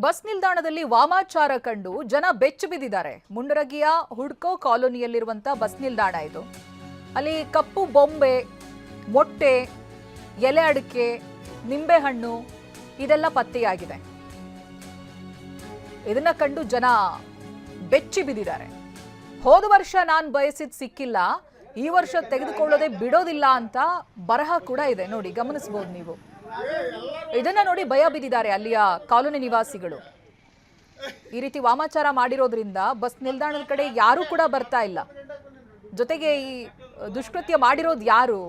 Bus ನಿಲ್ದಾಣದಲ್ಲಿ ವಾಮಾಚಾರ ಕಂಡು ಜನ ಬೆಚ್ಚು ಬಿದ್ದಿದ್ದಾರೆ. ಮುಂಡರಗಿಯ ಹುಡ್ಕೋ ಕಾಲೋನಿಯಲ್ಲಿರುವಂತ ಬಸ್ ನಿಲ್ದಾಣ ಇದು. ಅಲ್ಲಿ ಕಪ್ಪು ಬೊಂಬೆ, ಮೊಟ್ಟೆ, ಎಲೆ ಅಡಿಕೆ, ನಿಂಬೆಹಣ್ಣು ಇದೆಲ್ಲ ಪತ್ತೆಯಾಗಿದೆ. ಇದನ್ನ ಕಂಡು ಜನ ಬೆಚ್ಚಿ ಬಿದ್ದಿದ್ದಾರೆ. ಹೋದ ವರ್ಷ ನಾನು ಬಯಸಿದ್ ಸಿಕ್ಕಿಲ್ಲ, ಈ ವರ್ಷ ತೆಗೆದುಕೊಳ್ಳೋದೇ ಬಿಡೋದಿಲ್ಲ ಅಂತ ಬರಹ ಕೂಡ ಇದೆ. ನೋಡಿ, ಗಮನಿಸಬಹುದು ನೀವು. ಇದನ್ನ ನೋಡಿ ಭಯ ಬಿದ್ದಿದ್ದಾರೆ ಅಲ್ಲಿಯ ಕಾಲೋನಿ ನಿವಾಸಿಗಳು. ಈ ರೀತಿ ವಾಮಾಚಾರ ಮಾಡಿರೋದ್ರಿಂದ ಬಸ್ ನಿಲ್ದಾಣದ ಕಡೆ ಯಾರು ಕೂಡ ಬರ್ತಾ ಇಲ್ಲ. ಜೊತೆಗೆ ಈ ದುಷ್ಕೃತ್ಯ ಮಾಡಿರೋದು ಯಾರು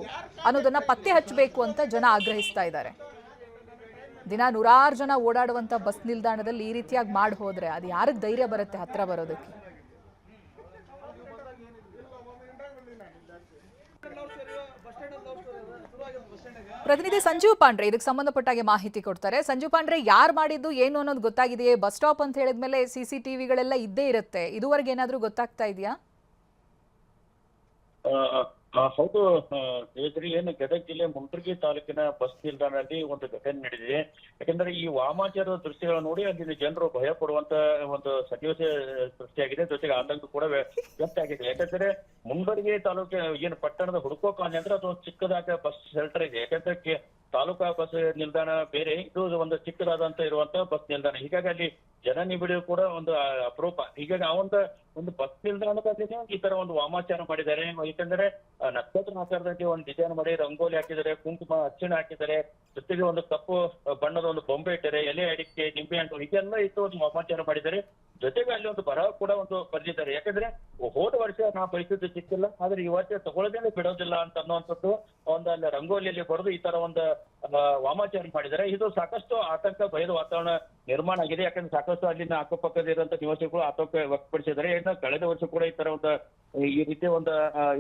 ಅನ್ನೋದನ್ನ ಪತ್ತೆ ಹಚ್ಚಬೇಕು ಅಂತ ಜನ ಆಗ್ರಹಿಸ್ತಾ ಇದ್ದಾರೆ. ದಿನ ನೂರಾರು ಜನ ಓಡಾಡುವಂತ ಬಸ್ ನಿಲ್ದಾಣದಲ್ಲಿ ಈ ರೀತಿಯಾಗಿ ಮಾಡಿ ಹೋದ್ರೆ ಅದು ಯಾರಿಗೆ ಧೈರ್ಯ ಬರುತ್ತೆ ಹತ್ರ ಬರೋದಕ್ಕೆ? ಪ್ರತಿನಿಧಿ ಸಂಜೀವ್ ಪಾಂಡ್ರೆ ಇದಕ್ಕೆ ಸಂಬಂಧಪಟ್ಟಾಗೆ ಮಾಹಿತಿ ಕೊಡ್ತಾರೆ. ಸಂಜೀವ್ ಪಾಂಡ್ರೆ, ಯಾರು ಮಾಡಿದ್ದು ಏನು ಅನ್ನೋದು ಗೊತ್ತಾಗಿದೆಯೇ? ಬಸ್ ಸ್ಟಾಪ್ ಅಂತ ಹೇಳಿದ್ಮೇಲೆ CCTVಗಳೆಲ್ಲ ಇದ್ದೇ ಇರುತ್ತೆ. ಇದುವರೆಗೆ ಏನಾದ್ರೂ ಗೊತ್ತಾಗ್ತಾ ಇದೆಯಾ? ಹೌದು ದೇವಶ್ರೀ, ಏನು ಗದಗ ಜಿಲ್ಲೆ ಮುಂಡರಗಿ ತಾಲೂಕಿನ ಬಸ್ ನಿಲ್ದಾಣದಲ್ಲಿ ಒಂದು ಘಟನೆ ನಡೆದಿದೆ. ಯಾಕಂದ್ರೆ ಈ ವಾಮಾಚಾರದ ದೃಶ್ಯಗಳನ್ನು ನೋಡಿ ಅಲ್ಲಿ ಜನರು ಭಯ ಪಡುವಂತ ಒಂದು ಸನ್ನಿವೇಶ ಸೃಷ್ಟಿಯಾಗಿದೆ. ಜೊತೆಗೆ ಆತಂಕ ಕೂಡ ವ್ಯಕ್ತ ಆಗಿದೆ. ಯಾಕಂದ್ರೆ ಮುಂಡರಗಿ ತಾಲೂಕಿನ ಏನು ಪಟ್ಟಣದ ಹುಡ್ಕೋ ಕಾಲನಿ ಅಂದ್ರೆ ಅದು ಚಿಕ್ಕದಾದ ಬಸ್ ಶೆಲ್ಟರ್ ಇದೆ. ಯಾಕಂದ್ರೆ ತಾಲೂಕಾ ಬಸ್ ನಿಲ್ದಾಣ ಬೇರೆ, ಇದು ಒಂದು ಚಿಕ್ಕದಾದಂತ ಇರುವಂತ ಬಸ್ ನಿಲ್ದಾಣ. ಹೀಗಾಗಿ ಅಲ್ಲಿ ಜನನಿಬಿಡಿ ಕೂಡ ಒಂದು ಅಪರೂಪ. ಹೀಗಾಗಿ ಆ ಒಂದು ಬಸ್ ನಿಲ್ದಾಣದಲ್ಲಿ ಈ ತರ ಒಂದು ವಾಮಾಚಾರ ಮಾಡಿದ್ದಾರೆ. ಯಾಕಂದ್ರೆ ನಕ್ಷತ್ರ ಆಕಾರದಲ್ಲಿ ಒಂದು ಡಿಸೈನ್ ಮಾಡಿ ರಂಗೋಲಿ ಹಾಕಿದ್ದಾರೆ, ಕುಂಕುಮ ಅರ್ಚನೆ ಹಾಕಿದ್ದಾರೆ, ಜೊತೆಗೆ ಒಂದು ಕಪ್ಪು ಬಣ್ಣದ ಒಂದು ಬೊಂಬೆ ಇಟ್ಟಿದ್ದಾರೆ, ಎಲೆ ಅಡಿಕೆ, ನಿಂಬೆ ಹಣ್ಣು ಹೀಗೆಲ್ಲ ಇಟ್ಟು ಒಂದು ವಾಮಾಚಾರ ಮಾಡಿದ್ದಾರೆ. ಜೊತೆಗೆ ಅಲ್ಲಿ ಒಂದು ಬರಹ ಕೂಡ ಒಂದು ಬರೆದಿದ್ದಾರೆ. ಯಾಕಂದ್ರೆ ಹೋದ ವರ್ಷ ನಾ ಪರಿಸ್ಥಿತಿ ಸಿಕ್ಕಿಲ್ಲ, ಆದ್ರೆ ಈ ವರ್ಷ ತಗೊಳ್ಳೋದೇನೆ ಬಿಡೋದಿಲ್ಲ ಅಂತ ಅನ್ನುವಂಥದ್ದು ಒಂದು ಅಲ್ಲಿ ರಂಗೋಲಿಯಲ್ಲಿ ಬರೆದು ಈ ತರ ಒಂದು ವಾಮಾಚಾರ ಮಾಡಿದ್ದಾರೆ. ಇದು ಸಾಕಷ್ಟು ಆತಂಕ, ಭಯದ ವಾತಾವರಣ ನಿರ್ಮಾಣ ಆಗಿದೆ. ಯಾಕಂದ್ರೆ ಸಾಕಷ್ಟು ಅಲ್ಲಿನ ಅಕ್ಕಪಕ್ಕದಲ್ಲಿರುವಂತ ನಿವಾಸಿಗಳು ಆತಂಕ ವ್ಯಕ್ತಪಡಿಸಿದ್ದಾರೆ. ಕಳೆದ ವರ್ಷ ಕೂಡ ಈ ತರ ಒಂದು ಈ ರೀತಿಯ ಒಂದು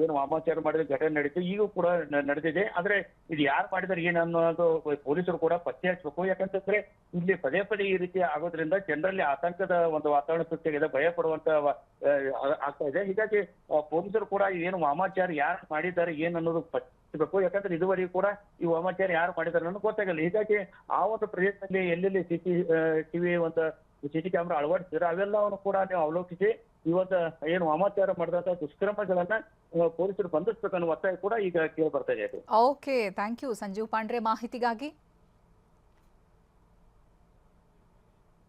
ಏನು ವಾಮಾಚಾರ ಮಾಡಿದ ಘಟನೆ ನಡೀತು, ಈಗೂ ಕೂಡ ನಡೆದಿದೆ. ಆದ್ರೆ ಇದು ಯಾರು ಮಾಡಿದಾರೆ ಏನು ಅನ್ನೋದು ಪೊಲೀಸರು ಕೂಡ ಪತ್ತೆ ಹಚ್ಚಬೇಕು. ಯಾಕಂತಂದ್ರೆ ಇಲ್ಲಿ ಪದೇ ಪದೇ ಈ ರೀತಿ ಆಗೋದ್ರಿಂದ ಜನರಲ್ಲಿ ಆತಂಕದ ಒಂದು ವಾತಾವರಣ ಸೃಷ್ಟಿಯಾಗಿದೆ, ಭಯ ಪಡುವಂತ ಆಗ್ತಾ ಇದೆ. ಹೀಗಾಗಿ ಪೊಲೀಸರು ಕೂಡ ಏನು ವಾಮಾಚಾರ ಯಾರು ಮಾಡಿದ್ದಾರೆ ಏನು ಅನ್ನೋದು ಬೇಕು. ಯಾಕಂದ್ರೆ ಇದುವರೆಗೂ ಕೂಡ ಈ ವಾಮಾಚಾರ ಯಾರು ಮಾಡಿದಾರೆ ಅನ್ನೋದು ಗೊತ್ತಾಗಲ್ಲ. ಹೀಗಾಗಿ ಆ ಒಂದು ಪ್ರದೇಶದಲ್ಲಿ ಎಲ್ಲೆಲ್ಲಿ CCTV ಒಂದು CC ಕ್ಯಾಮ್ರಾ ಅಳವಡಿಸಿದ್ರೆ ಅವೆಲ್ಲವನ್ನು ಕೂಡ ನೀವು ಅವಲೋಕಿಸಿ ಇವತ್ತು ಏನು ವಾಮಾಚಾರ ಮಾಡಿದಂತ ದುಷ್ಕ್ರಮಗಳನ್ನ ಪೊಲೀಸರು ಬಂಧಿಸಬೇಕನ್ನೋ ಒತ್ತಾಯ ಕೂಡ ಈಗ ಕೇಳಿ ಬರ್ತಾ ಇದೆ. Okay, thank you Sanjeev Pandre ಮಾಹಿತಿಗಾಗಿ.